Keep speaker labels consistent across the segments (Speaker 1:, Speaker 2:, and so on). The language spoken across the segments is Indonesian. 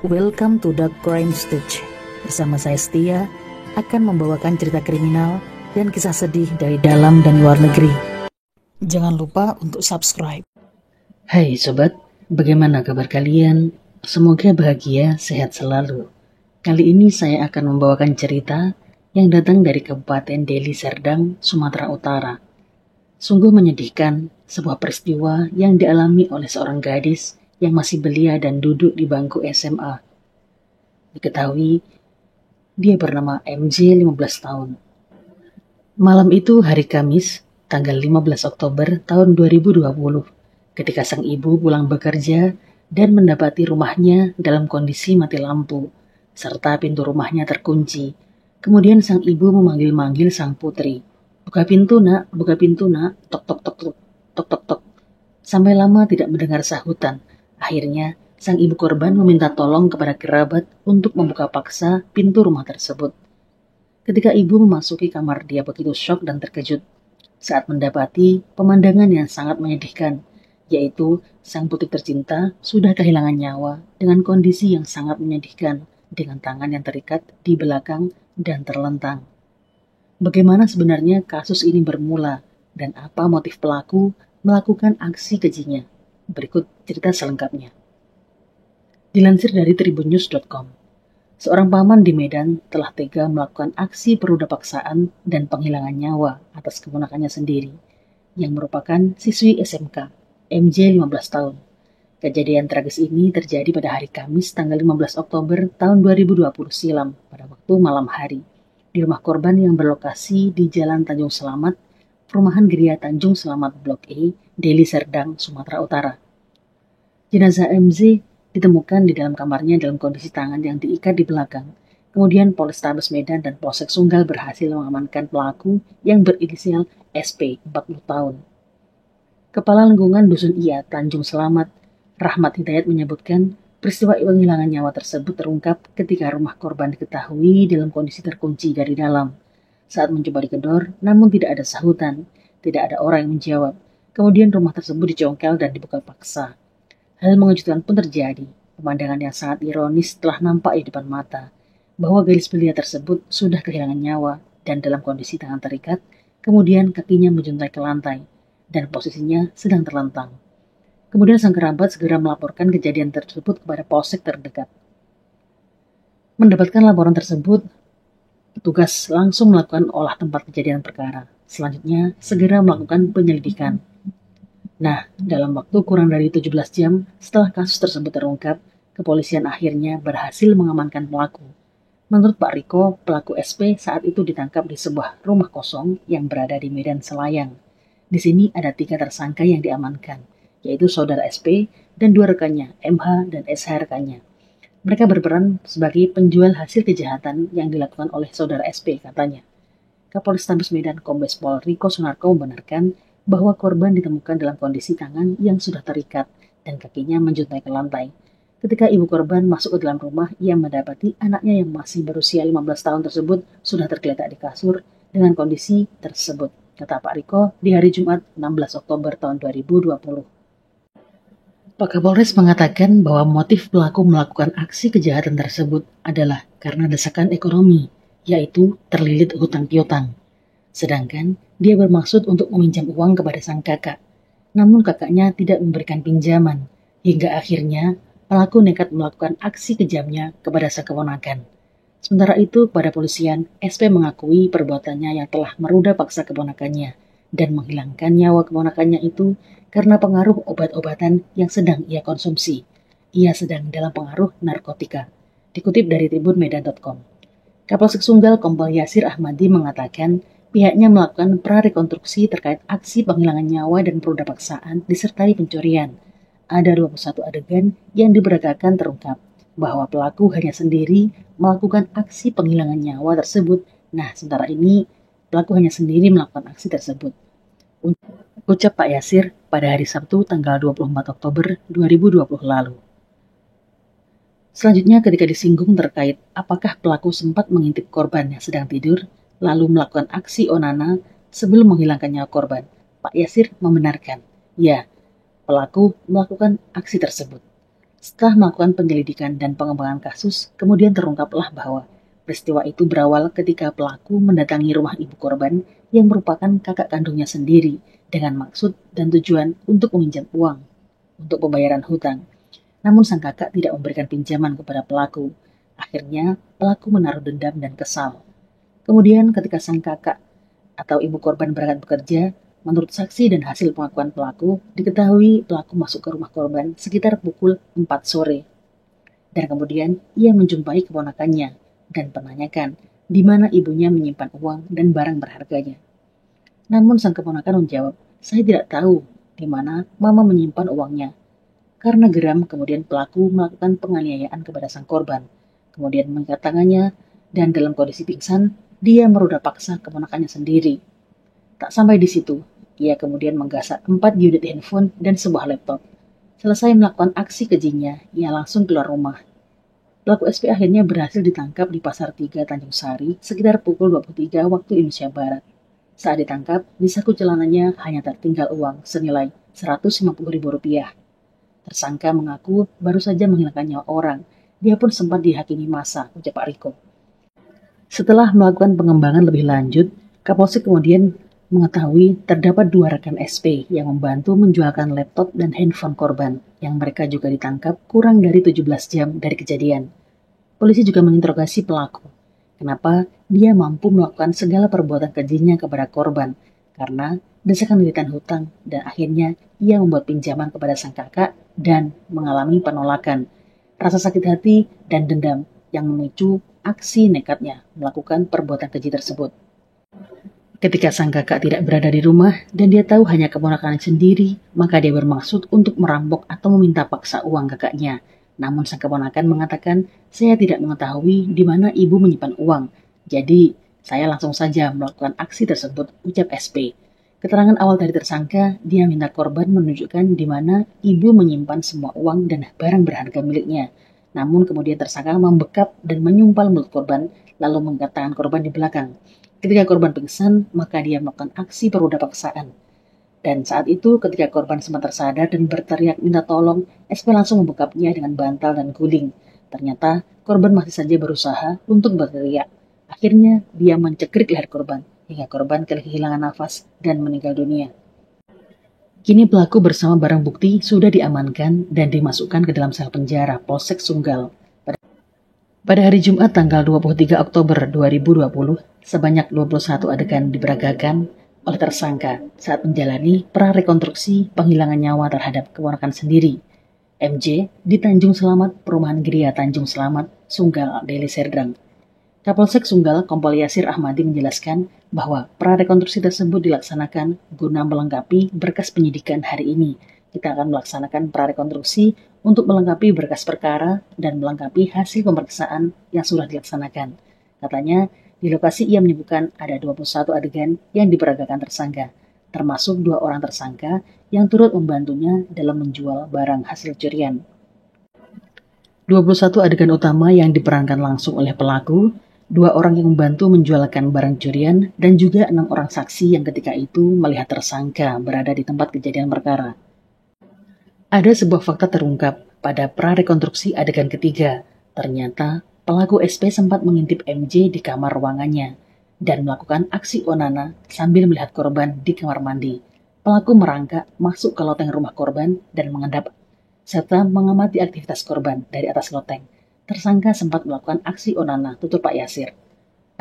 Speaker 1: Welcome to Dark Crime Stage. Bersama saya Setia akan membawakan cerita kriminal dan kisah sedih dari dalam dan luar negeri. Jangan lupa untuk subscribe.
Speaker 2: Hai sobat, bagaimana kabar kalian? Semoga bahagia, sehat selalu. Kali ini saya akan membawakan cerita yang datang dari Kabupaten Deli Serdang, Sumatera Utara. Sungguh menyedihkan, sebuah peristiwa yang dialami oleh seorang gadis yang masih belia dan duduk di bangku SMA. Diketahui, dia bernama MJ 15 tahun. Malam itu hari Kamis, tanggal 15 Oktober tahun 2020, ketika sang ibu pulang bekerja dan mendapati rumahnya dalam kondisi mati lampu, serta pintu rumahnya terkunci. Kemudian sang ibu memanggil-manggil sang putri. Buka pintu nak, tok tok tok tok, tok tok tok. Sampai lama tidak mendengar sahutan. Akhirnya, sang ibu korban meminta tolong kepada kerabat untuk membuka paksa pintu rumah tersebut. Ketika ibu memasuki kamar, dia begitu syok dan terkejut saat mendapati pemandangan yang sangat menyedihkan, yaitu sang putri tercinta sudah kehilangan nyawa dengan kondisi yang sangat menyedihkan, dengan tangan yang terikat di belakang dan terlentang. Bagaimana sebenarnya kasus ini bermula dan apa motif pelaku melakukan aksi kejinya? Berikut cerita selengkapnya. Dilansir dari tribunnews.com, seorang paman di Medan telah tega melakukan aksi peruda paksaan dan penghilangan nyawa atas keponakannya sendiri, yang merupakan siswi SMK, MJ 15 tahun. Kejadian tragis ini terjadi pada hari Kamis tanggal 15 Oktober tahun 2020 silam pada waktu malam hari, di rumah korban yang berlokasi di Jalan Tanjung Selamat, Perumahan Geria Tanjung Selamat Blok E, Deli Serdang, Sumatera Utara. Jenazah MZ ditemukan di dalam kamarnya dalam kondisi tangan yang diikat di belakang. Kemudian Polrestabes Medan dan Polsek Sunggal berhasil mengamankan pelaku yang berinisial SP, 40 tahun. Kepala Lingkungan Dusun Iya, Tanjung Selamat, Rahmat Hidayat menyebutkan peristiwa penghilangan nyawa tersebut terungkap ketika rumah korban diketahui dalam kondisi terkunci dari dalam. Saat mencoba digedor, namun tidak ada sahutan, tidak ada orang yang menjawab. Kemudian rumah tersebut dicongkel dan dibuka paksa. Hal mengejutkan pun terjadi. Pemandangan yang sangat ironis telah nampak di depan mata, bahwa gadis belia tersebut sudah kehilangan nyawa dan dalam kondisi tangan terikat, kemudian kakinya menjuntai ke lantai, dan posisinya sedang terlentang. Kemudian sang kerabat segera melaporkan kejadian tersebut kepada polsek terdekat. Mendapatkan laporan tersebut, petugas langsung melakukan olah tempat kejadian perkara. Selanjutnya, segera melakukan penyelidikan. Nah, dalam waktu kurang dari 17 jam setelah kasus tersebut terungkap, kepolisian akhirnya berhasil mengamankan pelaku. Menurut Pak Riko, pelaku SP saat itu ditangkap di sebuah rumah kosong yang berada di Medan Selayang. Di sini ada 3 tersangka yang diamankan, yaitu saudara SP dan 2 rekannya, MH dan SH rekannya. Mereka berperan sebagai penjual hasil kejahatan yang dilakukan oleh saudara SP, katanya. Kapolrestabes Medan Kombes Pol Riko Sunarko membenarkan bahwa korban ditemukan dalam kondisi tangan yang sudah terikat dan kakinya menjuntai ke lantai. Ketika ibu korban masuk ke dalam rumah, ia mendapati anaknya yang masih berusia 15 tahun tersebut sudah tergeletak di kasur dengan kondisi tersebut, kata Pak Riko di hari Jumat 16 Oktober tahun 2020. Pak Kapolres mengatakan bahwa motif pelaku melakukan aksi kejahatan tersebut adalah karena desakan ekonomi, yaitu terlilit hutang piutang. Sedangkan dia bermaksud untuk meminjam uang kepada sang kakak, namun kakaknya tidak memberikan pinjaman, hingga akhirnya pelaku nekat melakukan aksi kejamnya kepada sang keponakan. Sementara itu, kepada polisian, SP mengakui perbuatannya yang telah meruda paksa keponakannya dan menghilangkan nyawa keponakannya itu karena pengaruh obat-obatan yang sedang ia konsumsi. Ia sedang dalam pengaruh narkotika. Dikutip dari tribunmedan.com. Kapolsek Sunggal Kompol Yasir Ahmadi mengatakan pihaknya melakukan prarekonstruksi terkait aksi penghilangan nyawa dan peruda paksaan disertai pencurian. Ada 21 adegan yang diperagakan terungkap bahwa pelaku hanya sendiri melakukan aksi penghilangan nyawa tersebut. Nah, sementara ini pelaku hanya sendiri melakukan aksi tersebut. Ucap Pak Yasir pada hari Sabtu tanggal 24 Oktober 2020 lalu. Selanjutnya ketika disinggung terkait apakah pelaku sempat mengintip korban yang sedang tidur lalu melakukan aksi onana sebelum menghilangkan nyawa korban, Pak Yasir membenarkan, ya, pelaku melakukan aksi tersebut. Setelah melakukan penyelidikan dan pengembangan kasus, kemudian terungkaplah bahwa peristiwa itu berawal ketika pelaku mendatangi rumah ibu korban yang merupakan kakak kandungnya sendiri dengan maksud dan tujuan untuk meminjam uang untuk pembayaran hutang. Namun sang kakak tidak memberikan pinjaman kepada pelaku. Akhirnya pelaku menaruh dendam dan kesal. Kemudian ketika sang kakak atau ibu korban berangkat bekerja, menurut saksi dan hasil pengakuan pelaku, diketahui pelaku masuk ke rumah korban sekitar pukul 4 sore. Dan kemudian ia menjumpai keponakannya dan menanyakan di mana ibunya menyimpan uang dan barang berharganya. Namun sang keponakan menjawab, "Saya tidak tahu di mana mama menyimpan uangnya." Karena geram, kemudian pelaku melakukan penganiayaan kepada sang korban. Kemudian mengikat tangannya dan dalam kondisi pingsan, dia merudah paksa keponakannya sendiri. Tak sampai di situ, ia kemudian menggasak 4 unit handphone dan sebuah laptop. Selesai melakukan aksi kejinya, ia langsung keluar rumah. Pelaku SP akhirnya berhasil ditangkap di Pasar 3 Tanjung Sari sekitar pukul 23 waktu Indonesia Barat. Saat ditangkap, di saku celananya hanya tertinggal uang senilai Rp150.000. Tersangka mengaku baru saja menghilangkan nyawa orang. Dia pun sempat dihakimi massa, ucap Pak Riko. Setelah melakukan pengembangan lebih lanjut, Kapolsek kemudian mengetahui terdapat 2 rekan SP yang membantu menjualkan laptop dan handphone korban, yang mereka juga ditangkap kurang dari 17 jam dari kejadian. Polisi juga menginterogasi pelaku. Kenapa dia mampu melakukan segala perbuatan kejinya kepada korban? Karena desakan militan hutang, dan akhirnya ia membuat pinjaman kepada sang kakak dan mengalami penolakan. Rasa sakit hati dan dendam yang memicu aksi nekatnya melakukan perbuatan keji tersebut. Ketika sang kakak tidak berada di rumah dan dia tahu hanya keponakannya sendiri, maka dia bermaksud untuk merampok atau meminta paksa uang kakaknya. Namun sang keponakan mengatakan, "Saya tidak mengetahui di mana ibu menyimpan uang. Jadi, saya langsung saja melakukan aksi tersebut," ucap SP. Keterangan awal dari tersangka, dia minta korban menunjukkan di mana ibu menyimpan semua uang dan barang berharga miliknya. Namun kemudian tersangka membekap dan menyumpal mulut korban, lalu mengikat tangan korban di belakang. Ketika korban pingsan, maka dia melakukan aksi perudah paksaan. Dan saat itu, ketika korban sempat tersadar dan berteriak minta tolong, SP langsung membekapnya dengan bantal dan guling. Ternyata, korban masih saja berusaha untuk berteriak. Akhirnya, dia mencekik leher korban, hingga korban kehilangan nafas dan meninggal dunia. Kini pelaku bersama barang bukti sudah diamankan dan dimasukkan ke dalam sel penjara Polsek Sunggal. Pada hari Jumat tanggal 23 Oktober 2020, sebanyak 21 adegan diperagakan oleh tersangka saat menjalani prarekonstruksi penghilangan nyawa terhadap keponakan sendiri, MJ, di Tanjung Selamat, Perumahan Gria Tanjung Selamat, Sunggal, Deli Serdang. Kapolsek Sunggal Kompol Yasir Ahmadi menjelaskan bahwa prarekonstruksi tersebut dilaksanakan guna melengkapi berkas penyidikan hari ini. Kita akan melaksanakan prarekonstruksi untuk melengkapi berkas perkara dan melengkapi hasil pemeriksaan yang sudah dilaksanakan. Katanya, di lokasi ia menyebutkan ada 21 adegan yang diperagakan tersangka, termasuk 2 orang tersangka yang turut membantunya dalam menjual barang hasil curian. 21 adegan utama yang diperankan langsung oleh pelaku, 2 orang yang membantu menjualkan barang curian, dan juga 6 orang saksi yang ketika itu melihat tersangka berada di tempat kejadian perkara. Ada sebuah fakta terungkap pada prarekonstruksi adegan ketiga. Ternyata pelaku SP sempat mengintip MJ di kamar ruangannya dan melakukan aksi onana sambil melihat korban di kamar mandi. Pelaku merangkak masuk ke loteng rumah korban dan mengendap serta mengamati aktivitas korban dari atas loteng. Tersangka sempat melakukan aksi onana, tutur Pak Yasir.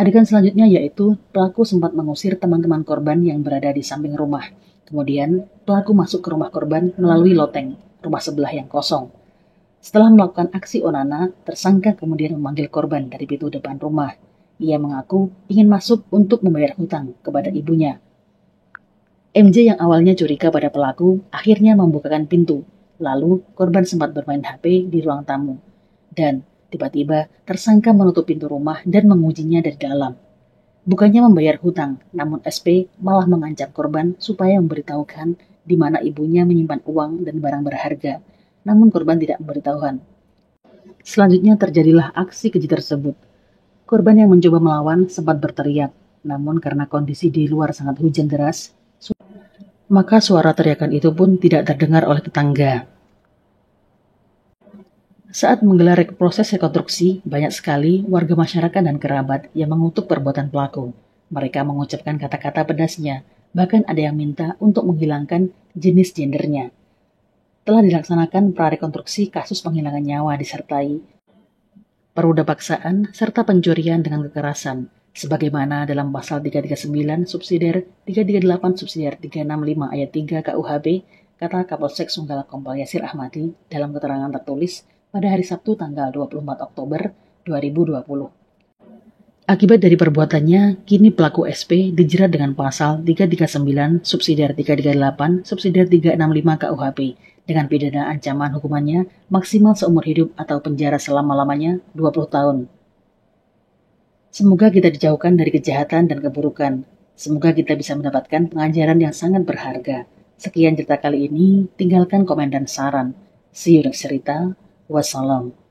Speaker 2: Adegan selanjutnya yaitu pelaku sempat mengusir teman-teman korban yang berada di samping rumah. Kemudian pelaku masuk ke rumah korban melalui loteng, rumah sebelah yang kosong. Setelah melakukan aksi onana, tersangka kemudian memanggil korban dari pintu depan rumah. Ia mengaku ingin masuk untuk membayar hutang kepada ibunya. MJ yang awalnya curiga pada pelaku akhirnya membukakan pintu. Lalu korban sempat bermain HP di ruang tamu. Dan tiba-tiba tersangka menutup pintu rumah dan mengujinya dari dalam. Bukannya membayar hutang, namun SP malah mengancam korban supaya memberitahukan di mana ibunya menyimpan uang dan barang berharga. Namun korban tidak memberitahukan. Selanjutnya terjadilah aksi keji tersebut. Korban yang mencoba melawan sempat berteriak, namun karena kondisi di luar sangat hujan deras, maka suara teriakan itu pun tidak terdengar oleh tetangga. Saat menggelar proses rekonstruksi, banyak sekali warga masyarakat dan kerabat yang mengutuk perbuatan pelaku. Mereka mengucapkan kata-kata pedasnya, bahkan ada yang minta untuk menghilangkan jenis gendernya. Telah dilaksanakan prarekonstruksi kasus penghilangan nyawa disertai peruda paksaan serta pencurian dengan kekerasan, sebagaimana dalam pasal 339 subsidiar 338 subsidiar 365 ayat 3 KUHP, kata Kapolsek Sunggala Kompol Yasir Ahmadi dalam keterangan tertulis pada hari Sabtu tanggal 24 Oktober 2020. Akibat dari perbuatannya, kini pelaku SP dijerat dengan pasal 339 subsidiar 338 subsidiar 365 KUHP dengan pidana ancaman hukumannya maksimal seumur hidup atau penjara selama-lamanya 20 tahun. Semoga kita dijauhkan dari kejahatan dan keburukan. Semoga kita bisa mendapatkan pengajaran yang sangat berharga. Sekian cerita kali ini, tinggalkan komen dan saran. See you next cerita. Wassalam.